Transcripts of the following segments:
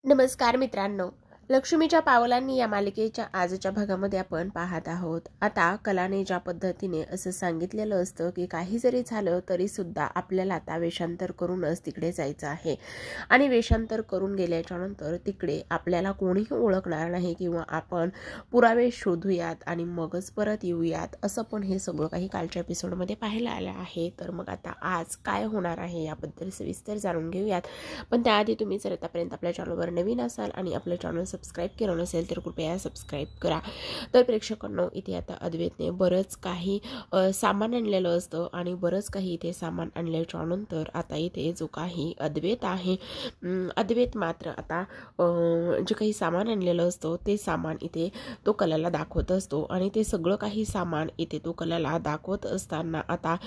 नमस्कार मित्रांनो, लक्ष्मीच्या पावलांनी या मालिकेच्या आजच्या भागामध्ये आपण पाहत आहोत। आता कलाने ज्या पद्धतीने असं सांगितलेलं असतं की काही जरी झालं तरी सुद्धा आपल्याला आता वेषांतर करूनच तिकडे जायचं आहे आणि वेषांतर करून गेल्याच्या नंतर तिकडे आपल्याला कोणीही ओळखणार नाही किंवा आपण पुरावे शोधूयात आणि मगच परत येऊयात, असं पण हे सगळं काही कालच्या एपिसोडमध्ये पाहायला आलं आहे। तर मग आता आज काय होणार आहे याबद्दल सविस्तर जाणून घेऊयात। पण त्याआधी तुम्ही जर आतापर्यंत आपल्या चॅनलवर नवीन असाल आणि आपल्या चॅनल सबस्क्राइब केलं नसेल तर कृपया सबस्क्राइब करा। तर प्रेक्षकांनो, इथे आता अद्वैतने बरंच काही सामान आणलेलं असतं आणि बरंच काही इथे सामान आणल्याच्या नंतर आता इथे जो काही अद्वैत आहे, अद्वैत मात्र आता जे काही सामान आणलेलं असतं ते सामान इथे तो कलाला दाखवत असतो आणि ते सगळं काही सामान इथे तो कलाला दाखवत असताना आता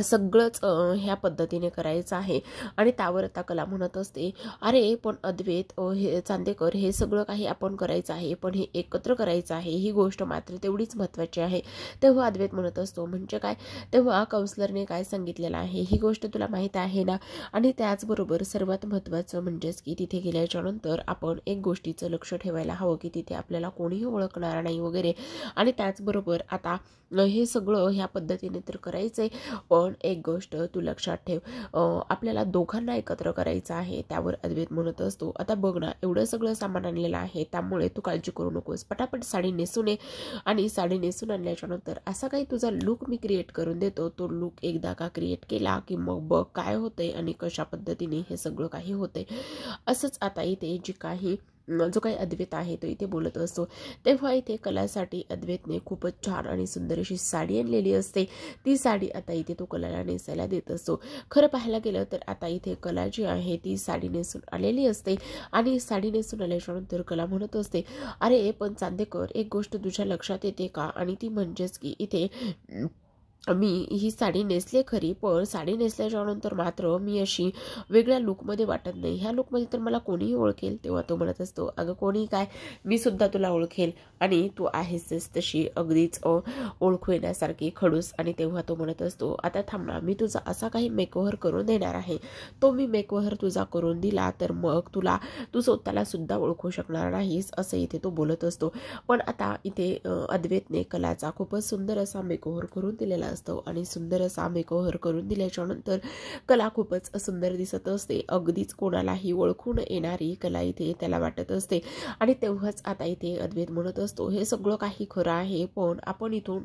सगळंच ह्या पद्धतीने करायचं आहे आणि त्यावर आता कला म्हणत असते, अरे पण अद्वैत हे चांदेकर, हे सगळं काही आपण करायचं आहे पण हे एकत्र करायचं आहे, ही गोष्ट मात्र तेवढीच महत्त्वाची आहे। तेव्हा अद्वैत म्हणत असतो, म्हणजे काय? तेव्हा काउन्सलरने काय सांगितलेलं आहे ही गोष्ट तुला माहीत आहे ना? आणि त्याचबरोबर सर्वात महत्त्वाचं म्हणजेच की तिथे गेल्याच्या नंतर आपण एक गोष्टीचं लक्ष ठेवायला हवं की तिथे आपल्याला कोणीही ओळखणार नाही वगैरे। आणि त्याचबरोबर आता हे सगळं ह्या पद्धतीने तर करायचंय, पण एक गोष्ट तू लक्षात ठेव, आपल्याला दोघांना एकत्र करायचं आहे। त्यावर अद्वैत म्हणत असतो, आता बघ ना, एवढं सगळं सामान आणलेलं आहे त्यामुळे तू काळजी करू नकोस, पटापट साडी नेसून ये आणि साडी नेसून आणल्याच्या नंतर असा काही तुझा लुक मी क्रिएट करून देतो, तो लुक एकदा का क्रिएट केला की मग बघ काय होतंय आणि कशा पद्धतीने हे सगळं काही होतंय। असंच आता इथे जो काही अद्वैत आहे तो इथे बोलत असतो। तेव्हा इथे कलासाठी अद्वैतने खूपच छान आणि सुंदर अशी साडी आणलेली असते। ती साडी आता इथे तो कलाला नेसायला देत असतो। खरं पाहायला गेलं तर आता इथे कला जी आहे ती साडी नेसून आलेली असते आणि साडी नेसून आल्याच्या नंतर कला म्हणत असते, अरे पण चांदेकर, एक गोष्ट तुझ्या लक्षात येते का? आणि ती म्हणजेच की इथे मी ही साडी नेसले खरी, पण साडी नेसल्याच्या नंतर मात्र मी अशी वेगळ्या लुकमध्ये वाटत नाही, ह्या लुकमध्ये तर मला कोणीही ओळखेल। तेव्हा तो म्हणत असतो, अगं कोणी काय, मी सुद्धा तुला ओळखेल आणि तू आहेस तशी अगदीच ओळखू येण्यासारखी खडूस। आणि तेव्हा तो म्हणत असतो, आता थांब ना, मी तुझा असा काही मेकओव्हर करून देणार आहे, तो मी मेकओव्हर तुझा करून दिला तर मग तू स्वतःला सुद्धा ओळखू शकणार नाहीस, असं इथे तो बोलत असतो। पण आता इथे अद्वैतने कलाचा खूपच सुंदर असा मेकओव्हर करून दिलेला असतो आणि सुंदर असा मेकओव्हर करून दिल्याच्या नंतर कला खूपच सुंदर दिसत असते, अगदीच कोणालाही ओळखून येणारी कला इथे त्याला वाटत असते। आणि तेव्हाच आता इथे अद्वैत म्हणत असतो, हे सगळं काही खरं आहे पण आपण इथून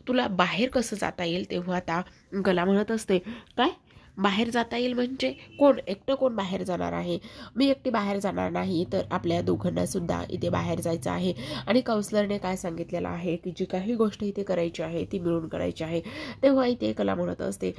तुला बाहेर कसं जाता येईल? तेव्हा आता कला म्हणत असते, काय बाहेर जाता येईल म्हणजे? कोण एकटं कोण बाहेर जाणार आहे? मी एकटी बाहेर जाणार नाही, तर आपल्या दोघांना सुद्धा इथे बाहेर जायचं आहे आणि काउन्सलरने काय सांगितलेलं आहे की जी काही गोष्ट इथे करायची आहे ती मिळून करायची आहे। तेव्हा इथे कला म्हणत असते,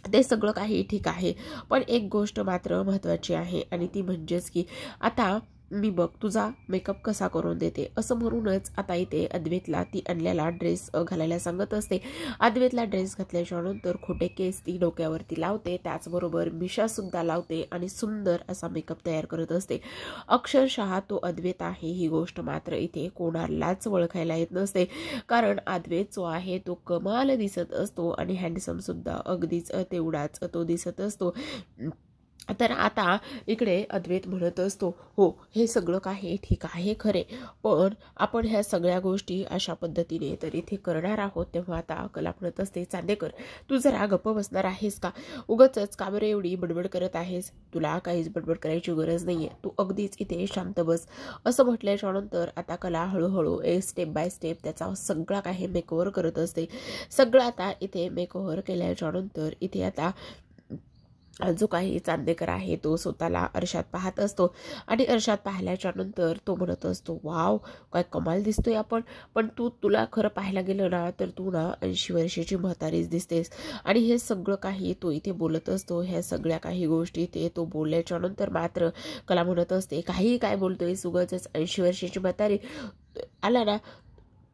ते सगळं काही ठीक आहे पण एक गोष्ट मात्र महत्त्वाची आहे आणि ती म्हणजेच की आता मी बघ तुझा मेकअप कसा करून देते, असं म्हणूनच आता इथे अद्वैतला ती आणलेला ड्रेस घालायला सांगत असते। अद्वैतला ड्रेस घातल्याच्या नंतर खोटे केस ती डोक्यावरती लावते, त्याचबरोबर मिशा सुद्धा लावते आणि सुंदर असा मेकअप तयार करत असते। अक्षरशः तो अद्वैत आहे ही गोष्ट मात्र इथे कोणालाच ओळखायला येत नसते, कारण अद्वैत जो आहे तो कमाल दिसत असतो आणि हँडसम सुद्धा अगदीच तेवढाच तो दिसत असतो। तर आता इकडे अद्वैत म्हणत असतो, हो हे सगळं काही ठीक आहे खरे, पण आपण ह्या सगळ्या गोष्टी अशा पद्धतीने तर इथे करणार आहोत। तेव्हा आता कला म्हणत असते, चांदेकर तू जरा गप्प बसणार आहेस का? उगाचच का बरं एवढी बडबड करत आहेस? तुला काहीच बडबड करायची गरज नाहीये, तू अगदीच इथे शांत बस। असं म्हटल्याच्या नंतर आता कला हळूहळू स्टेप बाय स्टेप त्याचा सगळा काही मेकओव्हर करत असते। सगळं आता इथे मेकओव्हर केल्याच्या नंतर इथे आता जो काही चांदेकर आहे तो स्वतःला आरशात पाहत असतो आणि आरशात पाहिल्याच्या नंतर तो म्हणत असतो, वाव काय कमाल दिसतोय आपण, पण तुला खरं पाहायला गेलं ना तर तू ना 80 वर्षाची म्हातारीच दिसतेस। आणि हे सगळं काही तो इथे बोलत असतो, ह्या सगळ्या काही गोष्टी इथे तो बोलल्याच्या नंतर मात्र कला म्हणत असते, काही काय बोलतोय उगाचच 80 वर्षाची म्हातारी आला ना,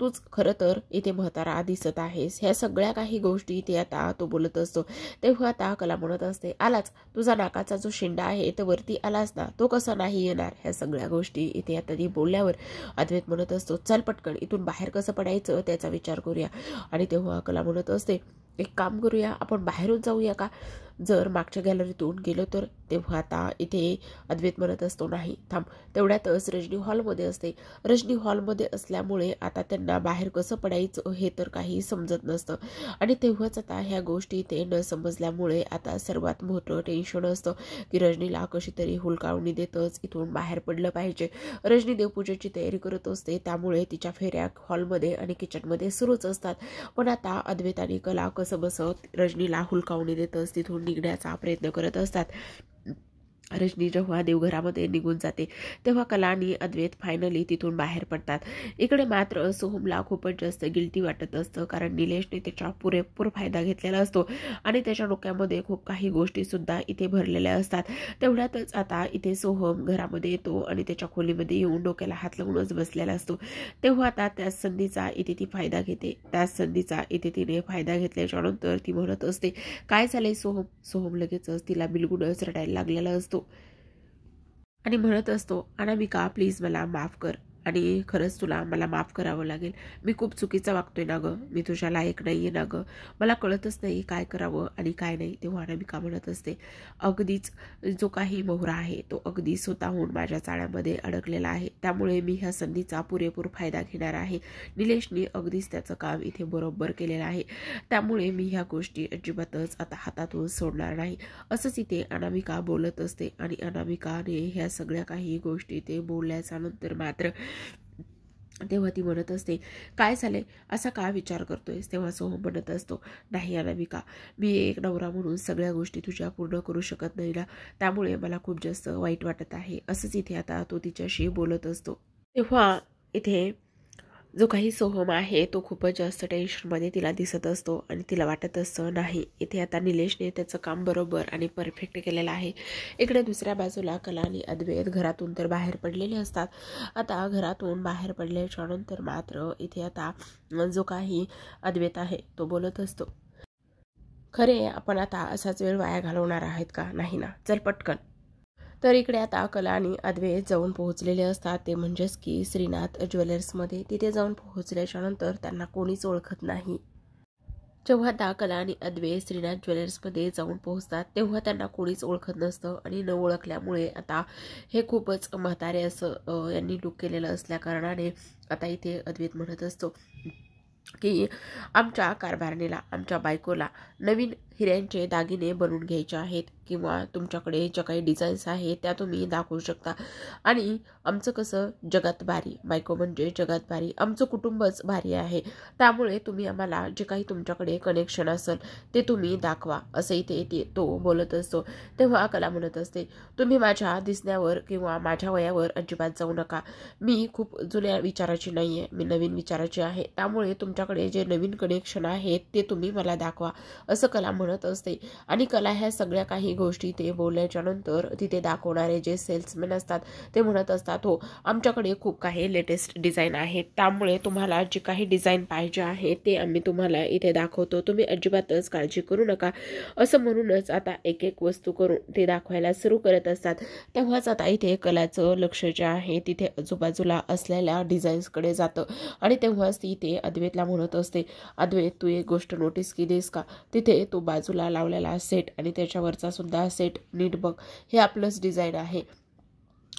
तूच खरं तर इथे म्हातारा दिसत आहेस। ह्या सगळ्या काही गोष्टी इथे आता तो बोलत असतो। तेव्हा आता कला म्हणत असते, आलाच तुझा नाकाचा जो शेंडा आहे तो वरती आलाच ना, तो कसा नाही येणार? ह्या सगळ्या गोष्टी इथे आता ती बोलल्यावर अद्वैत म्हणत असतो, चल पटकन इथून बाहेर कसं पडायचं त्याचा विचार करूया। आणि तेव्हा कला म्हणत असते, एक काम करूया, आपण बाहेरून जाऊया का? जर मागच्या गॅलरीतून गेलो तर तेव्हा आता इथे अद्वैत म्हणत असतो नाही थांब. तेवढ्यातच रजनी हॉलमध्ये असते. रजनी हॉलमध्ये असल्यामुळे आता त्यांना बाहेर कसं पडायचं हे तर काही समजत नसतं आणि तेव्हाच आता ह्या गोष्टी ते न समजल्यामुळे आता सर्वात मोठं टेन्शन असतं की रजनीला कशी तरी हुलकावणी देतच इथून बाहेर पडलं पाहिजे. रजनी देवपूजेची तयारी करत असते त्यामुळे तिच्या फेऱ्या हॉलमध्ये आणि किचनमध्ये सुरूच असतात. पण आता अद्वैत आणि कला कसं बसत रजनीला हुलकावणी देतच तिथून निघण्याचा प्रयत्न करत असतात. रजनी जेव्हा देवघरामध्ये निघून जाते तेव्हा कला आणि अद्वैत फायनली तिथून बाहेर पडतात. इकडे मात्र सोहमला खूपच जास्त गिल्टी वाटत असतं कारण निलेशने त्याचा पुरेपूर फायदा घेतलेला असतो आणि त्याच्या डोक्यामध्ये खूप काही गोष्टी सुद्धा इथे भरलेल्या असतात. तेवढ्यातच आता इथे सोहम घरामध्ये येतो आणि त्याच्या खोलीमध्ये येऊन डोक्याला हात लावूनच बसलेला असतो. तेव्हा आता त्याच संधीचा इथे ती फायदा घेते. त्याच संधीचा इथे तिने फायदा घेतल्याच्या नंतर ती म्हणत असते काय झालंय सोहम. सोहम लगेचच तिला बिलगुनच रडायला लागलेला असतो आणि म्हणत असतो अनामिका प्लीज मला माफ कर आणि खरंच तुला मला माफ करावं लागेल. मी खूप चुकीचं वागतोय ना गं. मी तुझ्या लायक नाहीये ना गं. मला कळतच नाही काय करावं आणि काय नाही. तेव्हा अनामिका म्हणत असते अगदीच जो काही मोहरा आहे तो अगदी स्वतःहून माझ्या चाळ्यामध्ये अडकलेला आहे. त्यामुळे मी ह्या संधीचा पुरेपूर फायदा घेणार आहे. निलेशने अगदीच त्याचं काम इथे बरोबर केलेलं आहे. त्यामुळे मी ह्या गोष्टी अजिबातच आता हातातून सोडणार नाही. असंच इथे अनामिका बोलत असते आणि अनामिकाने ह्या सगळ्या काही गोष्टी ते बोलल्याच्या नंतर मात्र तेव्हा ती म्हणत असते काय झालंय असा का विचार करतोयस. तेव्हा सोहम म्हणत असतो नाही अनामिका मी एक नवरा म्हणून सगळ्या गोष्टी तुझ्या पूर्ण करू शकत नाही ना त्यामुळे मला खूप जास्त वाईट वाटत आहे. असंच इथे आता तो तिच्याशी बोलत असतो. तेव्हा इथे जो काही सोहम आहे तो खूपच जास्त टेन्शनमध्ये तिला दिसत असतो आणि तिला वाटत असतं नाही इथे आता निलेशने त्याचं काम बरोबर आणि परफेक्ट केलेलं आहे. इकडे दुसऱ्या बाजूला कला आणि अद्वैत घरातून तर बाहेर पडलेले असतात. आता घरातून बाहेर पडल्याच्या नंतर मात्र इथे आता जो काही अद्वैत आहे तो बोलत असतो खरे आपण आता असाच वेळ वाया घालवणार आहेत का. नाही ना चल पटकन. तर इकडे आता कला आणि अद्वैत जाऊन पोहोचलेले असतात. ते म्हणजेच की श्रीनाथ ज्वेलर्समध्ये. तिथे जाऊन पोहोचल्याच्या नंतर त्यांना कोणीच ओळखत नाही. जेव्हा आता कला आणि अद्वैत श्रीनाथ ज्वेलर्समध्ये जाऊन पोहोचतात तेव्हा त्यांना कोणीच ओळखत नसतं आणि न ओळखल्यामुळे आता हे खूपच म्हातारे असं यांनी लुक केलेलं असल्या कारणाने आता इथे अद्वैत म्हणत असतो की आमच्या कारभारणीला आमच्या बायकोला नवीन हिऱ्यांचे दागिने बनवून घ्यायचे आहेत किंवा तुमच्याकडे ज्या काही डिझाईन्स आहेत त्या तुम्ही दाखवू शकता. आणि आमचं कसं जगात भारी बायको म्हणजे जगात भारी आमचं कुटुंबच भारी आहे. त्यामुळे तुम्ही आम्हाला जे काही तुमच्याकडे कनेक्शन असेल ते तुम्ही दाखवा असं इथे तो बोलत असतो. तेव्हा कला म्हणत असते तुम्ही माझ्या दिसण्यावर किंवा माझ्या वयावर अजिबात जाऊ नका. मी खूप जुन्या विचाराची नाही आहे मी नवीन विचाराची आहे. त्यामुळे तुमच्याकडे जे नवीन कनेक्शन आहेत ते तुम्ही मला दाखवा असं कला म्हणत असते. आणि कला ह्या सगळ्या काही गोष्टी ते बोलल्याच्या नंतर तिथे दाखवणारे जे सेल्समॅन असतात ते म्हणत असतात हो आमच्याकडे खूप काही लेटेस्ट डिझाईन आहेत त्यामुळे तुम्हाला जे काही डिझाईन पाहिजे आहे ते आम्ही तुम्हाला इथे दाखवतो. तुम्ही अजिबातच काळजी करू नका असं म्हणूनच आता एक एक वस्तू करून ते दाखवायला सुरू करत असतात. तेव्हाच आता इथे कलाचं लक्ष जे आहे तिथे आजूबाजूला असलेल्या डिझाईन्सकडे जातं आणि तेव्हाच ती इथे अद्वैतला म्हणत असते अद्वैत तू एक गोष्ट नोटीस केलीस का. तिथे तो बाजूला लावलेला सेट आणि त्याच्यावरचा सुद्धा सेट नीट बघ हे आपलंच डिझाईन आहे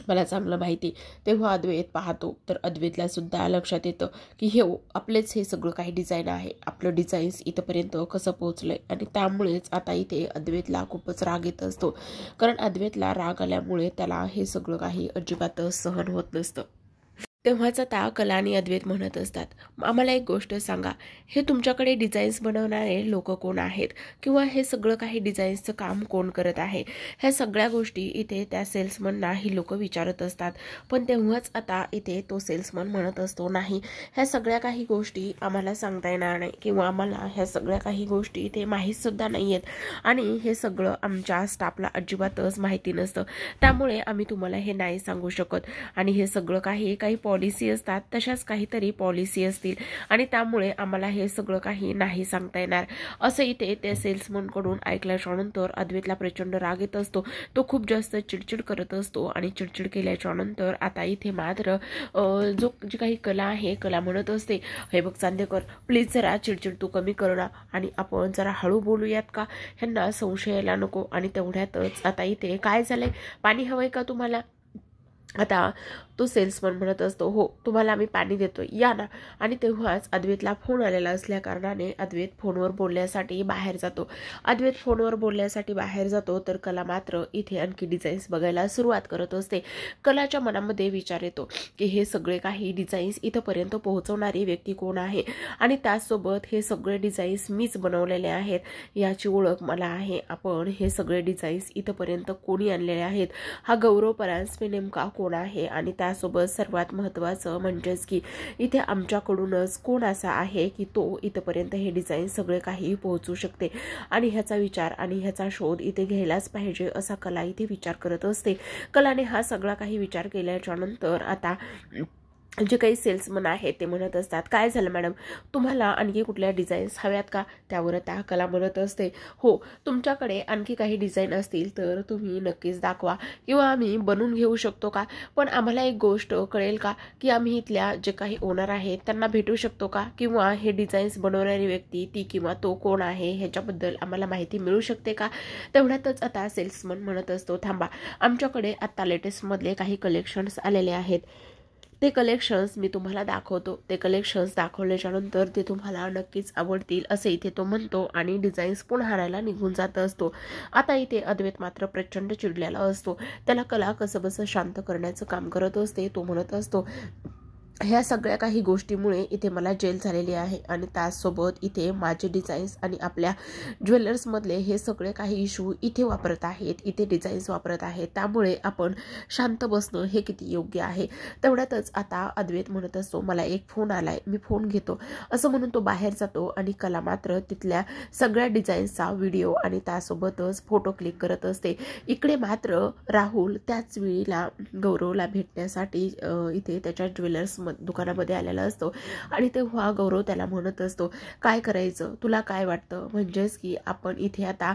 मला चांगलं माहिती. तेव्हा अद्वैत पाहतो तर अद्वैतला सुद्धा लक्षात येतं की आपलेच हे सगळं काही डिझाईन आहे. आपलं डिझाईन्स इथंपर्यंत कसं पोहोचलंय आणि त्यामुळेच आता इथे अद्वैतला खूपच राग येत असतो कारण अद्वैतला राग आल्यामुळे त्याला हे सगळं काही अजिबातच सहन होत नसतं. तेव्हाच आता कला आणि अद्वैत म्हणत असतात आम्हाला एक गोष्ट सांगा हे तुमच्याकडे डिझाईन्स बनवणारे लोक कोण आहेत किंवा हे सगळं काही डिझाईन्सचं काम कोण करत आहे. ह्या सगळ्या गोष्टी इथे त्या सेल्समनना ही लोक विचारत असतात. पण तेव्हाच आता इथे तो सेल्समन म्हणत असतो नाही ह्या सगळ्या काही गोष्टी आम्हाला सांगता येणार नाही किंवा आम्हाला ह्या सगळ्या काही गोष्टी इथे माहीतसुद्धा नाही आहेत आणि हे सगळं आमच्या स्टाफला अजिबातच माहिती नसतं त्यामुळे आम्ही तुम्हाला हे नाही सांगू शकत. आणि हे सगळं काही पॉलिसी असतात तशाच काहीतरी पॉलिसी असतील आणि त्यामुळे आम्हाला हे सगळं काही नाही सांगता येणार, असं इथे त्या सेल्समनकडून ऐकल्याच्या नंतर अद्वैतला प्रचंड राग येत असतो. तो खूप जास्त चिडचिड करत असतो आणि चिडचिड केल्याच्या नंतर आता इथे मात्र जी काही कला आहे, कला म्हणत असते, हे बघ चांदेकर, प्लीज जरा चिडचिड तू कमी कर ना आणि आपण जरा हळू बोलूयात का, ह्यांना संशय यायला नको. आणि तेवढ्यातच आता इथे काय झालंय, पाणी हवंय का तुम्हाला? आता तो सेल्समन म्हणत असतो, हो तुम्हाला आम्ही पाणी देतोय, या ना. आणि तेव्हाच अद्वैतला फोन आलेला असल्या कारणाने अद्वैत फोनवर बोलण्यासाठी बाहेर जातो. अद्वैत फोनवर बोलण्यासाठी बाहेर जातो तर कला मात्र इथे आणखी डिझाईन्स बघायला सुरुवात करत असते. कलाच्या मनामध्ये विचार येतो की हे सगळे काही डिझाईन्स इथंपर्यंत पोहोचवणारी व्यक्ती कोण आहे आणि त्याचसोबत हे सगळे डिझाईन्स मीच बनवलेले आहेत, याची ओळख मला आहे. आपण हे सगळे डिझाईन्स इथंपर्यंत कोणी आणलेले आहेत, हा गौरव परांजपे नेमका कोण आहे आणि त्यासोबत सर्वात महत्त्वाचं म्हणजेच की इथे आमच्याकडूनच कोण असा आहे की तो इथपर्यंत हे डिझाईन सगळे काही पोहोचू शकते आणि ह्याचा विचार आणि ह्याचा शोध इथे घ्यायलाच पाहिजे असा कला इथे विचार करत असते. कलाने हा सगळा काही विचार केल्याच्या नंतर आता जे काही सेल्समन आहेत ते म्हणत असतात, काय झालं मॅडम, तुम्हाला आणखी कुठल्या डिझाईन्स हव्यात का? त्यावर त्या कला म्हणत असते, हो तुमच्याकडे आणखी काही डिझाईन असतील तर तुम्ही नक्कीच दाखवा किंवा आम्ही बनवून घेऊ शकतो का, पण आम्हाला एक गोष्ट कळेल का की आम्ही इथल्या जे काही ओनर आहेत त्यांना भेटू शकतो का, किंवा हे डिझाईन्स बनवणारी व्यक्ती ती किंवा तो कोण आहे ह्याच्याबद्दल आम्हाला माहिती मिळू शकते का? तेवढ्यातच आता सेल्समन म्हणत असतो, थांबा, आमच्याकडे आत्ता लेटेस्टमधले काही कलेक्शन्स आलेले आहेत, ते कलेक्शन्स मी तुम्हाला दाखवतो. ते कलेक्शन्स दाखवल्याच्या नंतर ते तुम्हाला नक्कीच आवडतील असे इथे तो म्हणतो आणि डिझाईन्स पुन्हा हारायला निघून जात असतो. आता इथे अद्वैत मात्र प्रचंड चिडलेला असतो. त्याला कला कसंबसं शांत करण्याचं काम करत असते. तो म्हणत असतो, ह्या सगळ्या काही गोष्टीमुळे इथे मला जेल झालेली आहे आणि त्याचसोबत इथे माझे डिझाईन्स आणि आपल्या ज्वेलर्समधले हे सगळे काही इशू इथे वापरत आहेत, इथे डिझाईन्स वापरत आहेत, त्यामुळे आपण शांत बसणं हे किती योग्य आहे. तेवढ्यातच आता अद्वैत म्हणत असतो, मला एक फोन आलाय, मी फोन घेतो, असं म्हणून तो बाहेर जातो आणि कला मात्र तिथल्या सगळ्या डिझाईन्सचा व्हिडिओ आणि त्यासोबतच फोटो क्लिक करत असते. इकडे मात्र राहुल त्याच वेळीला गौरवला भेटण्यासाठी इथे त्याच्या ज्वेलर्स दुकानामध्ये आलेला असतो आणि तेव्हा गौरव त्याला म्हणत असतो, काय करायचं तुला काय वाटतं, म्हणजेच की आपण इथे आता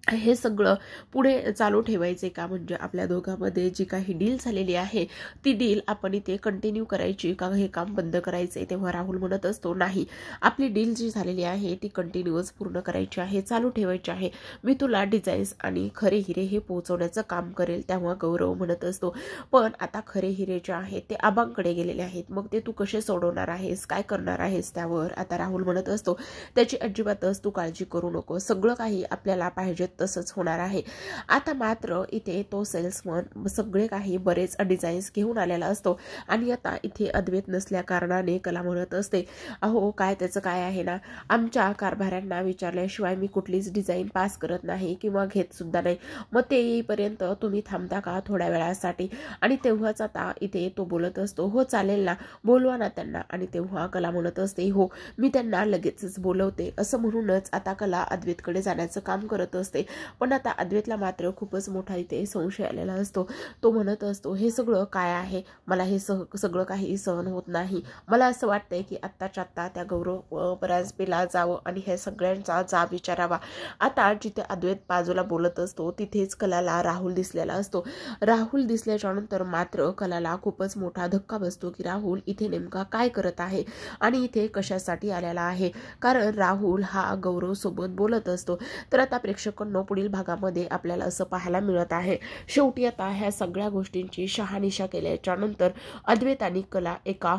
हे सगळं पुढे चालू ठेवायचे का, म्हणजे आपल्या दोघांमध्ये जी काही डील झालेली आहे ती डील आपण इथे कंटिन्यू करायची का, हे काम बंद करायचे? तेव्हा राहुल म्हणत असतो, नाही, आपली डील जी झालेली आहे ती कंटिन्यूअस पूर्ण करायची आहे, चालू ठेवायची आहे, मी तुला डिझाईन्स आणि खरे हिरे हे पोहोचवण्याचं काम करेल. तेव्हा गौरव म्हणत असतो, पण आता खरे हिरे जे आहेत ते आबांकडे गेलेले आहेत, मग ते तू कसे सोडवणार आहेस, काय करणार आहेस? त्यावर आता राहुल म्हणत असतो, त्याची अजिबातच तू काळजी करू नको, सगळं काही आपल्याला पाहिजे तसंच होणार आहे. आता मात्र इथे तो सेल्समन सगळे काही बरेच डिझाईन्स घेऊन आलेला असतो आणि आता इथे अद्वैत नसल्या कारणाने कला म्हणत असते, अहो काय त्याचं काय आहे ना, आमच्या कारभाऱ्यांना विचारल्याशिवाय मी कुठलीच डिझाईन पास करत नाही किंवा घेत सुद्धा नाही, मग ते येईपर्यंत तुम्ही थांबता का थोड्या वेळासाठी? आणि तेव्हाच आता इथे तो बोलत असतो, हो चालेल ना, बोलवा ना त्यांना. आणि तेव्हा कला म्हणत असते, हो मी त्यांना लगेचच बोलवते, असं म्हणूनच आता कला अद्वैतकडे जाण्याचं काम करत असते. पण आता अद्वैतला मात्र खूपच मोठा इथे संशय आलेला असतो. तो म्हणत असतो, हे सगळं काय आहे, मला हे सगळं काही सहन होत नाही, मला असं वाटतंय की आत्ताच्या आत्ता त्या गौरव परांजपेला जावं आणि हे सगळ्यांचा जाब विचारावा. आता जिथे अद्वैत बाजूला बोलत असतो तिथेच कलाला राहुल दिसलेला असतो. राहुल दिसल्याच्या नंतर मात्र कलाला खूपच मोठा धक्का बसतो की राहुल इथे नेमका काय करत आहे आणि इथे कशासाठी आलेला आहे, कारण राहुल हा गौरव सोबत बोलत असतो. तर आता प्रेक्षकांनो पुढील भागामध्ये आपल्याला असं पाहायला मिळत आहे, शेवटी आता ह्या सगळ्या गोष्टींची शहानिशा केल्याच्या नंतर अद्वैत आणि कला एका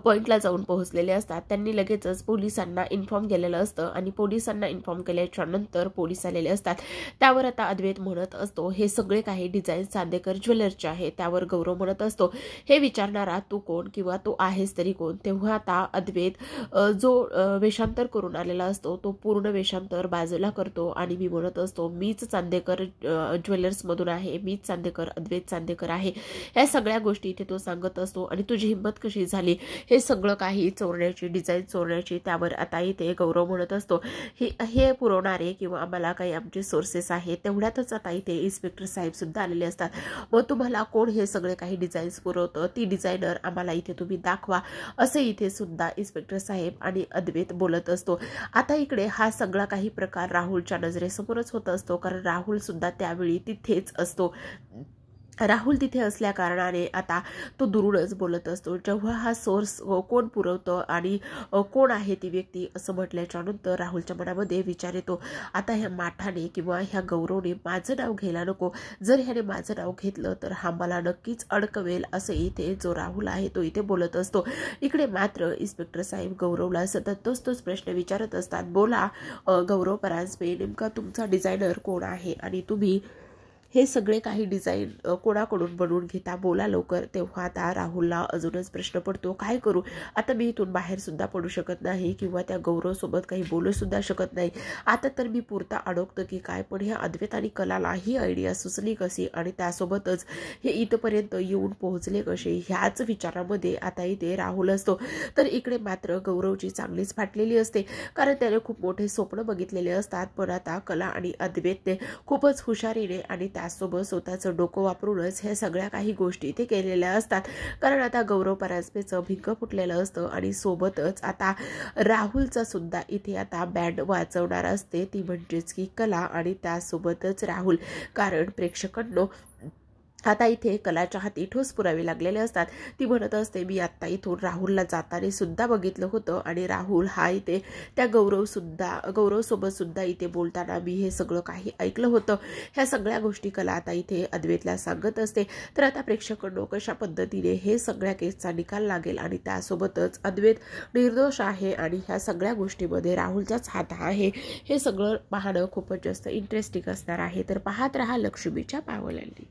पॉइंटला जाऊन पोहोचलेले असतात. त्यांनी लगेचच पोलिसांना इन्फॉर्म केलेलं असतं आणि पोलिसांना इन्फॉर्म केल्याच्या नंतर पोलीस आलेले असतात. त्यावर आता अद्वैत म्हणत असतो, हे सगळे काही डिझाईन चांदेकर ज्वेलर्सचे आहे. त्यावर गौरव म्हणत असतो, हे विचारणारा तू कोण किंवा तू आहेस तरी कोण? तेव्हा आता अद्वैत जो वेषांतर करून आलेला असतो तो पूर्ण वेषांतर बाजूला करतो आणि मी म्हणत असतो, मीच चांदेकर ज्वेलर्समधून आहे, मीच चांदेकर, अद्वैत चांदेकर आहे. ह्या सगळ्या गोष्टी इथे तो सांगत असतो आणि तुझी हिंमत कशी झाली हे सगळं काही चोरण्याची डिझाईन चोरण्याची त्यावर आता इथे गौरव म्हणत असतो हे पुरवणारे किंवा आम्हाला काही आमचे सोर्सेस आहेत तेवढ्यातच आता इथे इन्स्पेक्टर साहेब सुद्धा आलेले असतात. मग तुम्हाला कोण हे सगळे काही डिझाईन्स पुरवतं ती डिझायनर आम्हाला इथे तुम्ही दाखवा असे इथे सुद्धा इन्स्पेक्टर साहेब आणि अद्वैत बोलत असतो. आता इकडे हा सगळा काही प्रकार राहुलच्या नजरेसमोरच होत असतो कारण राहुल सुद्धा त्यावेळी तिथेच असतो. राहुल तिथे असल्या कारणाने आता तो दुरूनच बोलत असतो. जेव्हा हा सोर्स कोण पुरवतं आणि कोण आहे ती व्यक्ती असं म्हटल्याच्या नंतर राहुलच्या मनामध्ये विचार येतो आता ह्या माठाने किंवा ह्या गौरवने माझं नाव घ्यायला नको. जर ह्याने माझं नाव घेतलं तर हा मला नक्कीच अडकवेल असं इथे जो राहुल आहे तो इथे बोलत असतो. इकडे मात्र इन्स्पेक्टर साहेब गौरवला सतत तोच प्रश्न विचारत असतात. बोला गौरव परांजपे नेमका तुमचा डिझायनर कोण आहे आणि तुम्ही हे सगळे काही डिझाईन कोणाकडून बनवून घेता बोला लवकर. तेव्हा आता राहुलला अजूनच प्रश्न पडतो काय करू आता मी इथून बाहेर सुद्धा पडू शकत नाही किंवा त्या गौरवसोबत काही बोलू सुद्धा शकत नाही. आता तर मी पुरता अडकतं की काय पण ह्या अद्वैत आणि कलाला ही आयडिया सुचली कशी आणि त्यासोबतच हे इथपर्यंत येऊन पोहोचले कसे ह्याच विचारामध्ये आता इथे राहुल असतो. तर इकडे मात्र गौरवची चांगलीच फाटलेली असते कारण त्याने खूप मोठे स्वप्न बघितलेले असतात. पण आता कला आणि अद्वैतने खूपच हुशारीने आणि त्यासोबत स्वतःचं डोकं वापरूनच ह्या सगळ्या काही गोष्टी ते केलेल्या असतात. कारण आता गौरव परांजपेचं भिंक फुटलेलं असतं आणि सोबतच आता राहुलचा सुद्धा इथे आता बँड वाजवणार असते ती म्हणजेच की कला आणि त्यासोबतच राहुल. कारण प्रेक्षकांनो आता इथे कलाच्या हाती ठोस पुरावे लागलेले असतात. ती म्हणत असते मी आत्ता इथून राहुलला जाताना सुद्धा बघितलं होतं आणि राहुल हा इथे त्या गौरवसोबत सुद्धा इथे बोलताना मी हे सगळं काही ऐकलं होतं. ह्या सगळ्या गोष्टी कला आता इथे अद्वैतला सांगत असते. तर आता प्रेक्षकांनो कशा पद्धतीने हे सगळ्या केसचा निकाल लागेल आणि त्यासोबतच अद्वैत निर्दोष आहे आणि ह्या सगळ्या गोष्टीमध्ये राहुलचाच हात आहे हे सगळं पाहणं खूपच जास्त इंटरेस्टिंग असणार आहे. तर पाहत रहा लक्ष्मीच्या पावलांनी.